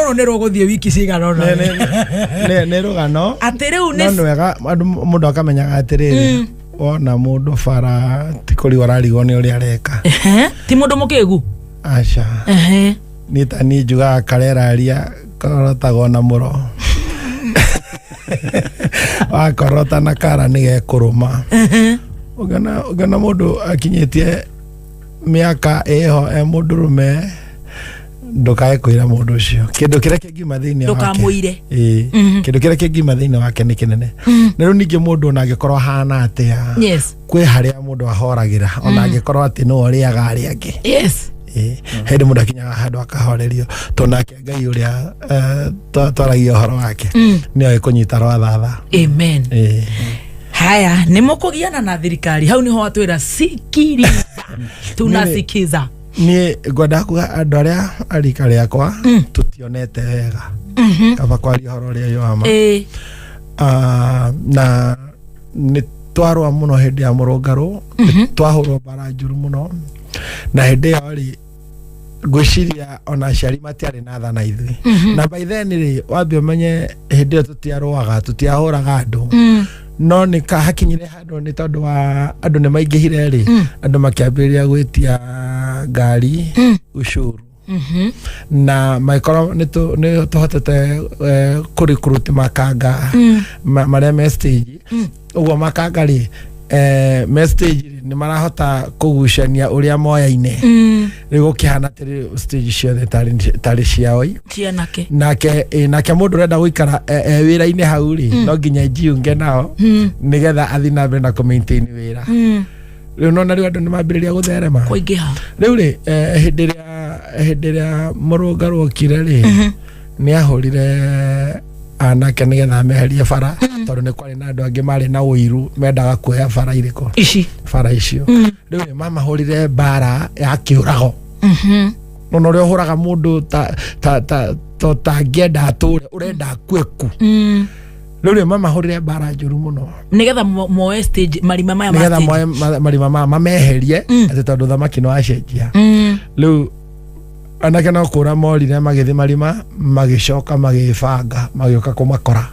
muno ne rogothie wiki cigana ona ne rugano atiriu ne no wega mundu akamenyaga atiriri ona mundu bara tikuri wararigo ni uri areka ti mundu mukigu acha ni tani juga kareraria korotagwo na muro akorota na kara nige kuruma ugana mundu akinyetie miaka eho mundurume ndokae kwira mundu ucio kindu kiria kingima thiini wake ndokamuire kindu kiria kingima thiini wake ni kinene niru ningi mundu na angikorwo hana atia kwi haria mundu ahoragira ona angikorwo ati no oriaga ari angi hindi mundu akinyaga handu akahorerio tonake Ngai uria twaragia uhoro wake ni oe kunyita rwathatha amen haya ni mukugiana na thirikari hau niho atwira sikiriza tunasikiza ni ngwenda kuga andu aria arika riakwa tutionete wega kaba kwaria horo ria yoama na ni twarwa muno hindi ya murungaru twahurwo bara njuru muno na hindi yo ri gwiciria ona aciari matiari na tha na ithui na by then ri wambia menye hindi yo tutiarwaga tutiahuraga andu no ni kahakinyire handu ni tondu wa andu ni maingihire ri andu makiambiria gwitia ngari ushuru na maikoro ni tuhotete kurikuruti makanga maria me stage uguo makanga ri me stage ni marahota kugucania uria moya-ine rigo kihana tiri stage ciothe tari ciao nake mundu renda guikara wira-ine hau ri no nginya jiunge nao nigetha athi na mbere na ku maintain wira riu nona riu andu ni mambiriria gutherema kuingiha riu ri hindi ria murungaru okire ri ni ahurire anake nigetha meherie bara tondu ni kwari na andu angi mari na uiru mendaga kuoya bara iriko bara icio riu ni mamahurire bara ya kiurago no rio huraga mundu ta ngenda ature urenda kweku riu ni mamahurire bara njuru muno nigetha moe stage marima maya nigetha marima maya mameherie ati tondu thamaki no acenjia riu anake no kura morire magithi marima magicoka magibanga magioka kumakora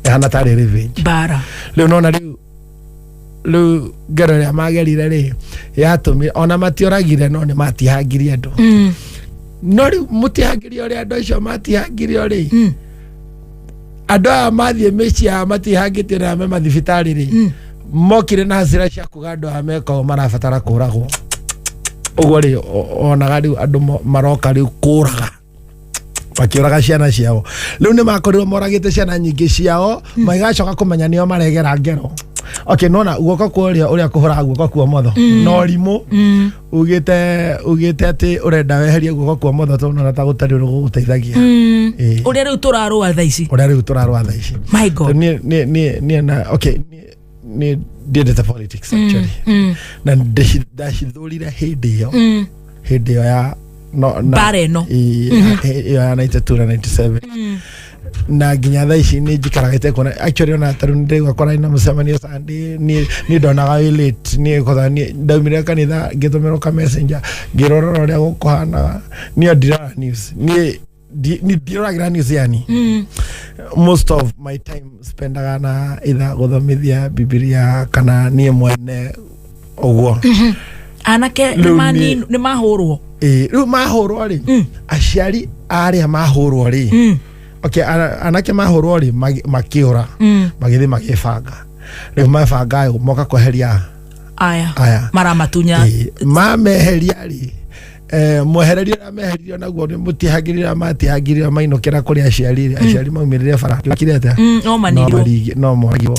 ehana tari revenge bara riu nona riu ngero ria magerire ri yatumi ona matioragire no ni matihangirie andu no riu mutihangirie uri andu acio matihangirie ri andu aya mathie micia matihangitio na me mathibitari ri mokire na hasira cia kuga andu aya meko marabatara kuragwo uguo ri onaga riu andu maroka riu kuraga bakiuraga ciana ciao riu ni makorirwo moragite ciana nyingi ciao maigacoka kumenya nio maregera ngero nona guoko kuria kuhura guoko kwa motho no rimu ugite ati urenda weherie guoko kwa motho tondu ta gutari guguteithagia uria riu turarwa tha ici my god ni na ni did the politics actually na ndashithurire hindi yo ya bare no ya 92 na 97 na nginya tha ici ni njikaragite kuona actually ona taru ndirigwa kora ina mucemanio Sunday ni ndonaga wi late ni kotha ni ndaumire kanitha ngitumirwo ka messenger ngirorora uria gukuhana ni ndirara news ni ndiragira news yani most of my time spendaga na either guthomithia Biblia kana ni mwene uguo anake ni mahurwo riu mahurwo ri aciari aria mahurwo ri anake mahurwo ri makiura magithi magibanga riu mabanga moka kweheria aya maramatunya mameheria ri mwehererio na meherio naguo ni mutihagirira matihagirira mainukira kuri aciari maumirire bara kirete no moragirwo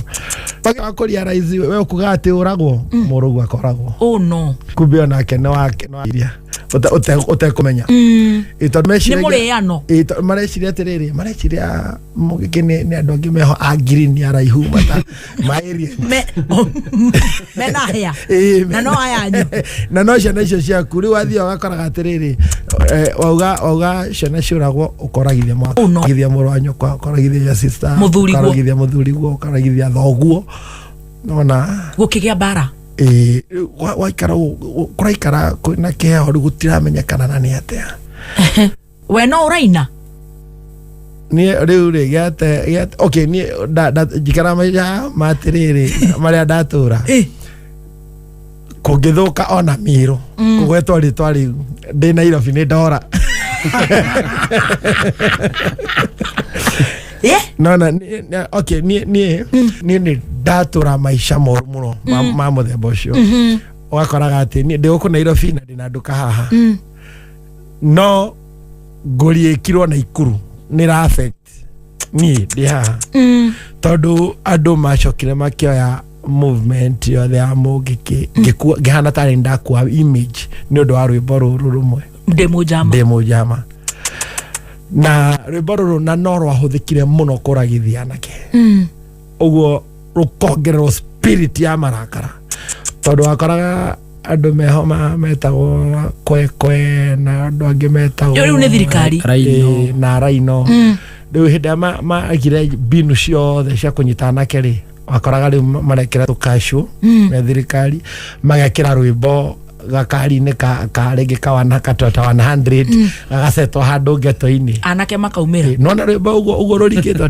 baka kuria raizi we ukuga ati uragwo murugu akoragwo no kumbe onake no wake no iria utekumenya muriano mareciria atiriri mareciria mugikini ni andu angi meho agiri ni araihu mata mairie mena hea na no ayanyu na no ciana icio ciaku riu wathie ugakoraga atiriri wauga ciana ciuragwo ukoragithia mwaka ukoragithia muru wa nyokwa ukoragithia sister ukoragithia muthuriguo ukoragithia thoguo nona gukigia bara waikara kuraikara na kehoro gutiramenyekana na ni atia we no uraina ni riu ri gate okay ni jikara maisha matiriri maria ndatura kungithuka ona miro kugwetwo ritwari ndi Nairobi ni ndora no okay ni ndatura maisha moru muno ma muthemba ucio wakoraga ati ni ndi guku Nairobi na ndina nduka haha no ngori ikirwo na ikuru ni ra affect ni ndi haha tondu andu macokire makioya movement yothe ya mugiki ngihana tari ndakua image ni undu wa rwimbo ruru rumwe demo jama na rwimbo ruru na no rwahuthikire muno kuragithia anake uguo rukongererwo spirit ya marakara tondu wakoraga andu mehoma metagwo kwekwe na andu angi metagwo riu ni thirikari na raino riu hindi magire binu ciothe cia kunyita anake ri wakoraga riu marekera tukashu me thirikari magekira rwimbo gakari-inĩ ka rĩngĩ ka Toyota 100 gagasetwo handũ ngeto-inĩ anake makaumĩra nona rwĩmbo ũguo rũrikĩtwo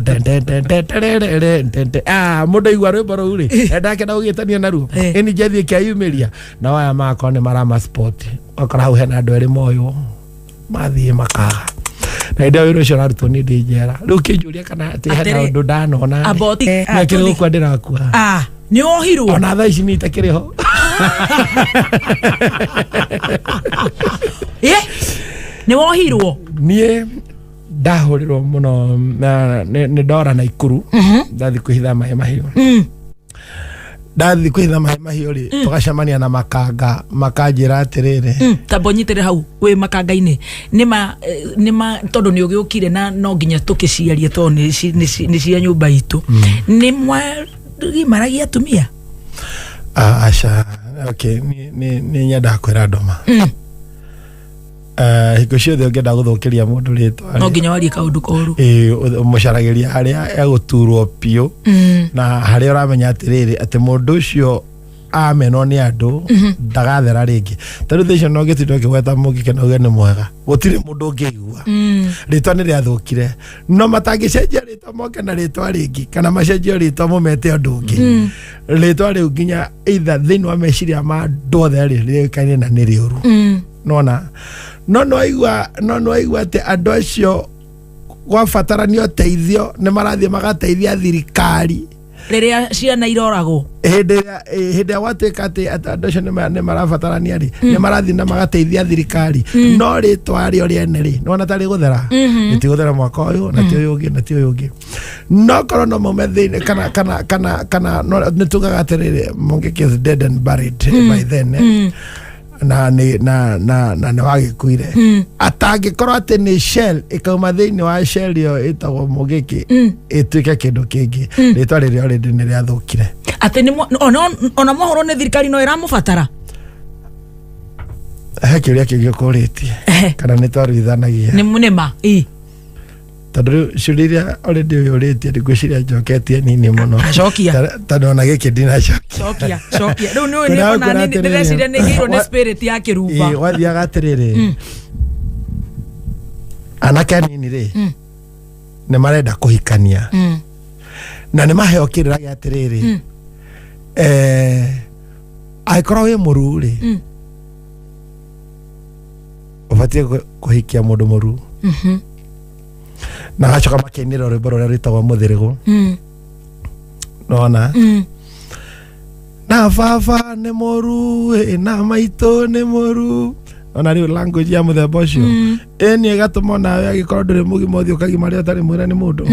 mũndũ aigua rwĩmbo rũu rĩ endakena gũgĩtania naruo ĩni njethiĩ kĩayumĩria na aya makorwo nĩ marama sport wakora hau hena andũ erĩ moywo mathiĩ makaga na hĩndĩ ĩyo wĩra ũcio ũrarutwo nĩ ndĩ njera rĩu kĩnjũria kana atĩ hena ũndũ ndanona nĩakĩrĩ gũkua ndĩrakua nĩ wohirwo ona thaa ici nĩ itakĩrĩ ho nĩ wohirwo niĩ ndahurirwo muno nĩ ndora na ikuru ndathi kwĩhitha maĩ mahiũ rĩ tũgacemania na makanga makanjĩra atĩrĩrĩ tamba ũnyitĩre hau wĩ makanga-inĩ nĩma tondũ nĩ ũgĩũkire na no nginya tũkĩciarie tondũ nĩ cia nyũmba itũ nĩ maragia atumia aca okay ni nyenda kwĩra ndoma hingo ciothe ũngĩenda gũthũkĩria mũndũ rĩtwa no nginya warie kaũndũ koru mũcaragĩria harĩa egũturwo piũ na harĩa ũramenya atĩrĩrĩ atĩ mũndũ ũcio amenwo nĩ andũ ndagathera rĩngĩ tondũ thaicio no gĩtinda ũkĩgweta mũngĩke na uge nĩ mwega gũtirĩ mũndũ ũngĩigua rĩtwa nĩ rĩathũkire no matangĩcenjia rĩtwa moke na rĩtwa rĩngĩ kana macenjio rĩtwa mũmete ũndũ ũngĩ rĩtwa rĩu nginya either thĩinĩ wa meciria ma andũ othe rĩrĩkaine na nĩ rĩũru nona no aigua atĩ andũ acio gwabataranio teithio nĩ marathiĩ magateithia thirikari rĩrĩa ciana iroragwo hĩndĩ ĩrĩa gwatuĩka atĩ andũ acio nĩ marabatarania rĩ nĩ marathiĩ na magateithia thirikari no rĩtwa rĩo rĩene rĩ nĩwona ta rĩgũthera rĩtigũthera mwaka ũyũ na ti ũyũ ũngĩ na ti ũyũ ũngĩ no korwo no maume thĩinĩ kana nĩ tugaga atĩrĩrĩ Mungiki is dead and buried by then na nĩ wagĩkuire atangĩkorwo atĩ nĩ shell ĩkauma thĩinĩ wa shell ĩyo ĩtagwo Mungiki ĩtuĩke kĩndũ kĩngĩ rĩtwa rĩrĩa already nĩ rĩathũkire atĩ ona mohoro nĩ thirikari no ĩramũbatara he kĩũria kĩngĩ ũkũrĩtie kana nĩ twaruithanagia nĩ ma tondũ ciũria iria already ũyũrĩtie ndigwĩciria njoketie nini mũno cokia tondũ ona gĩkĩ ndinacokia rĩu nĩ ona ndĩreciria nĩ ngĩirwo nĩ spirit ya kĩrumba wathiaga atĩrĩrĩ anake anini rĩ nĩ marenda kũhikania na nĩ maheo kĩrĩra gĩa atĩrĩrĩ angĩkorwo wĩ mũruu rĩ ũbatiĩ kũhikia mũndũ mũruu na gacoka makenĩra rwĩmbo rũrĩa rwĩtagwo mũthĩrĩgũ nona na baba nĩ mũruu na maitũ nĩ mũruu ona rĩu language ya mũthemba ũcio ĩni ĩgatũma nawe agĩkorwo ndũrĩ mũgima ũthiĩ ũkagimaria ũtarĩ mwĩra nĩ mũndũ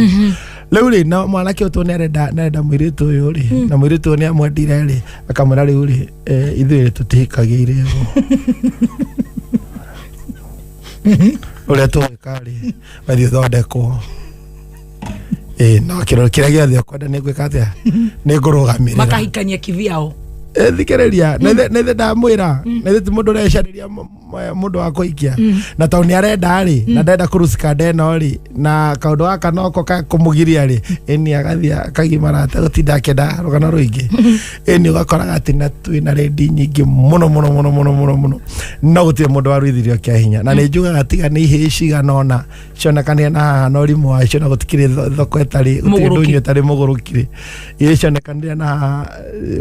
rĩu rĩ na mwanake ũtũ nĩarenda mũirĩtu ũyũ rĩ na mũirĩtu ũyũ nĩamwendire rĩ akamwĩra rĩu rĩ ithuĩ tũtihikagĩire ũrĩa tũgĩka rĩ mathiĩ ũthondekwo no kĩrĩa gĩothe ũkwenda nĩ gwĩka atĩa nĩ ngũrũgamĩrĩra makahikania kivyao thikĩrĩria nĩ ndamwĩra nĩ ti mũndũ ũrecarĩria mundu wa kuikia na to ni arenda ri na ndenda kurusika ndeno ri na kaundu gaka noko kumugiria ri eni agathia kagimara ta gutinda kenda rugano ruingi eni ugakoraga ati na twina rendi nyingi muno no gutie mundu waruithirio kia hinya na ni njugaga tiga ni ihiciga nona cionekania na no rimu wa cio na gutikire thoko etari gutindunyo etari mugurukire icionekania na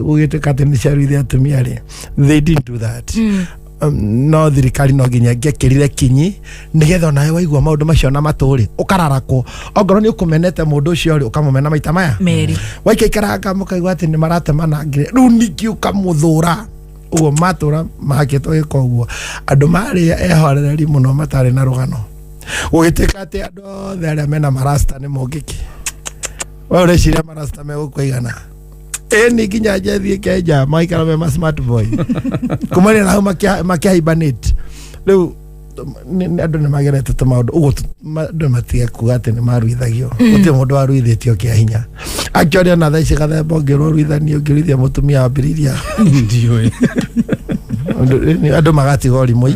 gugituka ati ni ciaruithia atumia ri they didn't do that no thirikari no nginya ngekirire kinyi nigetha nawe waigua maundu macio na maturi ukararako ongoro ni ukumenete mundu ucio ri ukamumena maita maya meri waikaikaranga mukaigua ati ni maratemana ngire riu ningi ukamuthura ugo matura makitwo gikoguo andu mari ehorereri muno matari na rugano ugitika ati andu othe aria mena marasta ni mongiki wa ureciria marasta megukũigana ni nginya njethi kenja maikara me ma smart boy kumari na makihibanate riu andu ni magerete tumaundu uguo andu matige kuga ati ni maruithagio guti mundu waruithitio kia hinya actually na thaici gathemba ngirũruithanio ngĩruithia mutumia wambĩrĩria ndiũĩ andu magatiga ũrimũ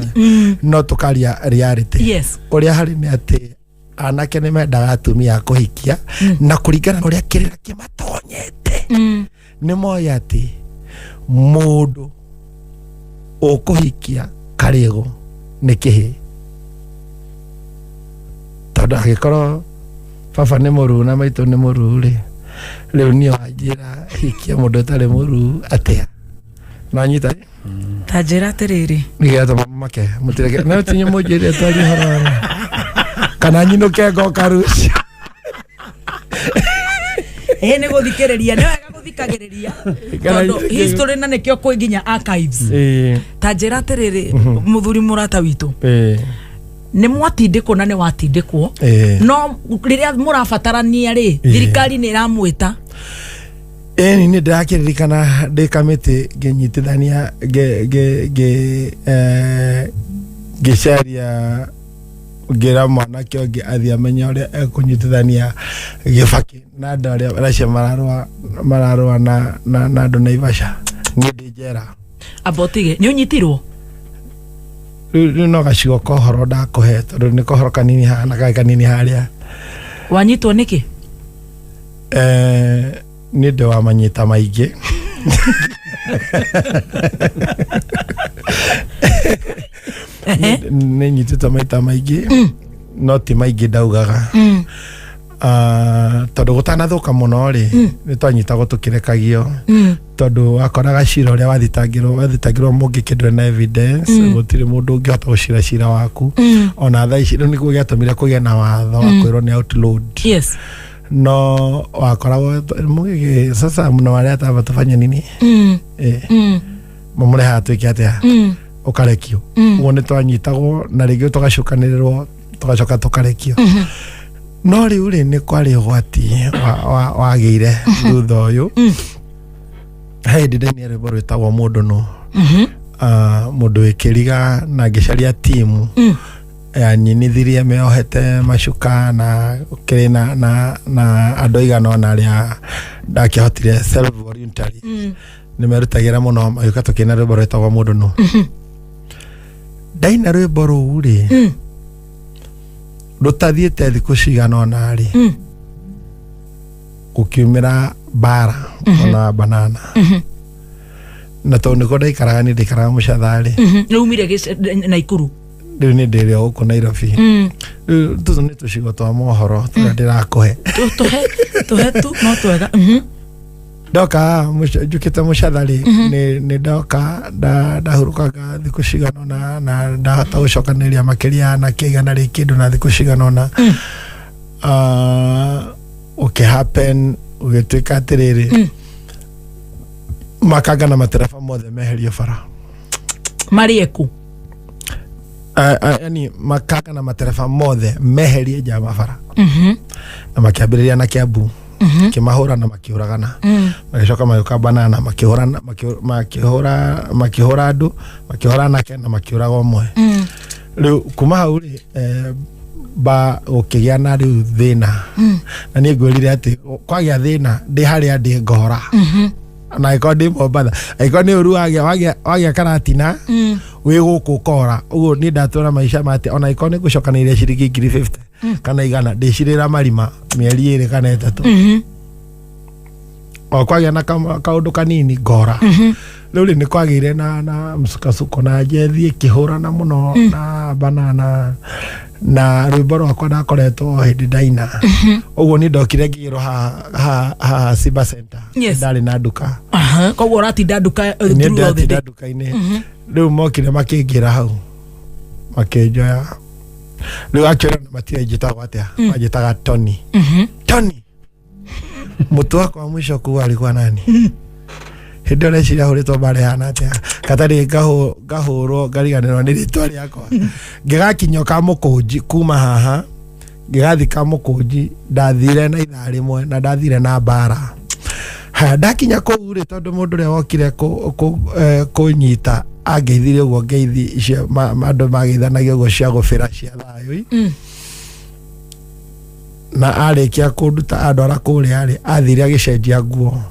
no tukaria reality uria hari ni ati anake ni mendaga atumia a kuhikia na kuringana na uria kirira kimatonyete ni moya ati mundu ukuhikia karigo ni kihi tondu agikorwo baba ni muru na maitu ni muru ri riu ni wanjira hikia mundu utari muru atia na nyita tajira atiriri nigetha make mutireke na tinye mujire twari horo kana nyinuke ngoka rucio ni guthikiriria ni wega guthikagiriria tondu history na nikio kwi nginya archives tajira atiriri muthuri murata witu ni mwatindikwo na ni watindikwo no riria murabatarania ri thirikari ni iramwita ni ndakiririkana ndikamite nginyitithania gicaria ngira mwanake ongi athia menya uria ekunyitithania gibaki na andu aria racia mararua na andu Naivasha ni ndinjera abotige ni unyitirwo riu no gacigo kohoro ndakuhe tondu ni kohoro kanini hana kai kanini haria wanyitwo niki ni ndo wa manyita maingi ni nyitite maita maingi no ti maingi ndaugaga tondu gutanathuka muno ri ni twanyitagwo tukirekagio tondu wakoraga cira uria wathitangirwo mungi kindure na evidence gutiri mundu ungihota gucira cira waku ona thaa ici niguo giatumire kugia na watho wakwirwo ni outload no wakoragwo mugi sasa muno waria taba tufanye nini mamure hatuike atia ukarekio uguo ni twanyitagwo na ringi tugacukanĩrĩrwo tugacoka tukarekio no riu ri ni kwari ugwati wagire thutha uyu hindi ndini rwimbo rwitagwo mundu no mundu wikiriga na ngicaria timu nyinithirie meohete macuka na kiri na andu igana ona aria ndakihotire self voluntary ni merutagira muno magika tukina rwimbo rwitagwo mundu no ndaina rwimbo ruu ri rutathiite thiku cigana ona ri gukiumira bara ona banana na tondu niko ndaikaraga ni ndaikaraga Mucathari rumire Naikuru riu ni ndiri guku Nairobi riu tutu ni tucigo twa mohoro turia ndirakuhe tuhe tu no twega ndoka njukite Mucathari ni ndoka ndahurukaga thiku cigana na ndahota gucokaniria makiria na kigana ri kindu na thiku cigana na okay happen ugituika atiriri makanga na matereba mothe meherio bara marieku yani makanga na matereba mothe meherie jama bara na makiambiriria na Kiambu kimahura na makiuragana magicoka magioka banana makihura andu makihura nake na makiuraga umwe riu kuma hau ri ba ukigia na riu thina na ni ngwirire ati kwagia thina ndi haria ndi ngora na iko ndi Mombatha iko ni uru wagia karatina wĩ gũkũ kora ũguo nĩ ndatũra maisha mate ona ikorwo nĩ gũcokanĩrĩria ciringi 50 kana igana ndĩcirĩra marima mĩeri 2 kana 3 o kwagĩa na kaũndũ kanini ngora rĩu nĩ kwagĩire na msukasuko na njethi kĩhũrana mũno na banana na rwĩmbo rwakwa ndakoretwo hĩndĩ ndaina ũguo nĩ ndokire ngĩrwo ha Simba Center ndarĩ na nduka koguo ũratinda nduka nĩ nduka-inĩ rĩu mokire makĩngĩra hau makĩnjoya rĩu akĩona matire njĩtagwo atĩa manjĩtaga Tony Tony mũtu wakwa mwisho kuwa alikuwa nani hĩndĩ ĩyo reciria hũrĩtwo mbarĩ hana atĩa katarĩ ngahũrwo ngariganĩrwo nĩ rĩtwa rĩakwa ngĩgakinya kamũkũnji kuma haha ngĩgathi kamũkũnji ndathire na ithaa rĩmwe na ndathire na mbara ndakinya kũu rĩ tondũ mũndũ ũrĩa wokire kũnyita angeithire ũguo ngeithi icio andũ mageithanagia ũguo cia gũbĩra cia thayũ na arĩkia kũnduta andwara kũrĩa rĩ athire agĩcenjia nguo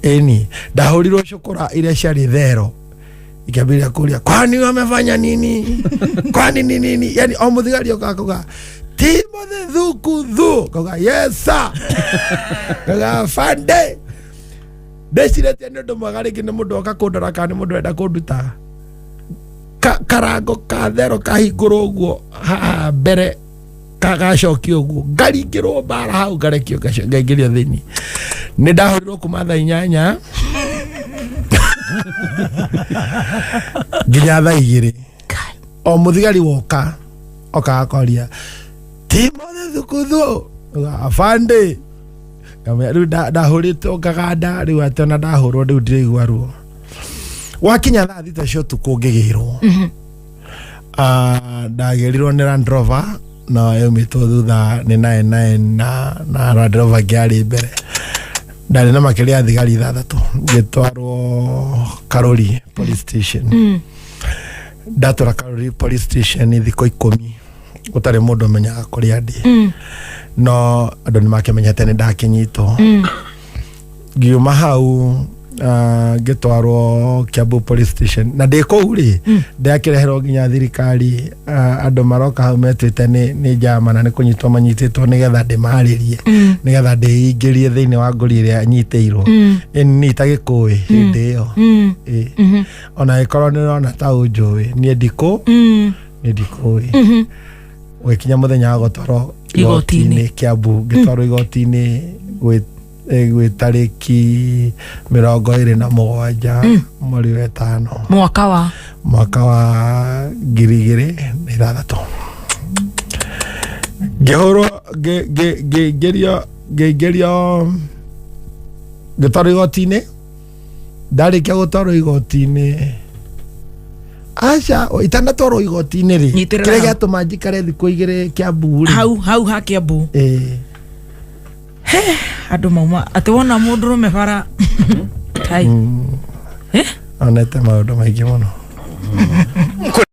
eni ndahũrirwo cukura iria ciarĩ thero ikĩambĩrĩria kũria kwani wamefanya nini kwani nini yani o mũthigari okaga Timothy Thuku kauga yes sir kauga fande ndeciretie nĩ ũndũ mwega rĩngĩ nĩ mũndũ oka kũndora kana nĩ mũndũ enda kũnduta karango ka thero kahingũrwo ũguo haha mbere kagacokio ũguo ngaringĩrwo mbara hau ngarekio ngaingĩrio thĩinĩ nĩ ndahũrirwo kuma thaa 8 nginya thaa 2 o mũthigari woka okakoria Timothy Thuku afande rĩu ndahũrĩtwo ngaganda rĩu atona ndahũrwo rĩu ndĩraigua ruo wakinya thaa 3 cia ũtukũ ngĩgĩrwo ndagerirwo nĩ Land Rover na yaumĩtwo thutha nĩ 99 na Land Rover ngĩarĩ mbere ndarĩ na makĩria thigari 6 ngĩtwarwo Karori police station ndatwara Karori police station thikũ 10 gũtarĩ mũndũ ũmenyaga kũrĩa ndĩ no andũ nĩ makĩmenyete nĩ ndakĩnyitwo ngiuma hau ngĩtwarwo Kiambu police station na ndĩ kũu rĩ ndakĩreherwo nginya thirikari andũ maroka hau metwĩte nĩ njama na nĩ kũnyitwo manyitĩtwo nĩgetha ndĩmarĩrie nĩgetha ndĩingĩrie thĩinĩ wa ngori ĩrĩa nyitĩirwo nĩ itagĩkũĩ hĩndĩ ĩyo ona ĩkorwo nĩ ũrona ta ũnjũĩ niĩ ndikũĩ gũkinya mũthenya wa gũtwarwo igoti-inĩ Kiambu ngĩtwarwo igoti-inĩ gwĩ tarĩki 27 mweri wa 5 mwaka wa 2006 ngĩhũrwo ngĩingĩrio ngĩtwarwo igoti-inĩ ndarĩkia gũtwarwo igoti-inĩ aca itanatwarwo igoti-inĩ rĩ kĩrĩa gĩatũma njikare thikũ 2 Kiambu rĩ hau ha Kiambu andũ mauma atĩ wona mũndũrũme bara tai onete maũndũ maingĩ mũno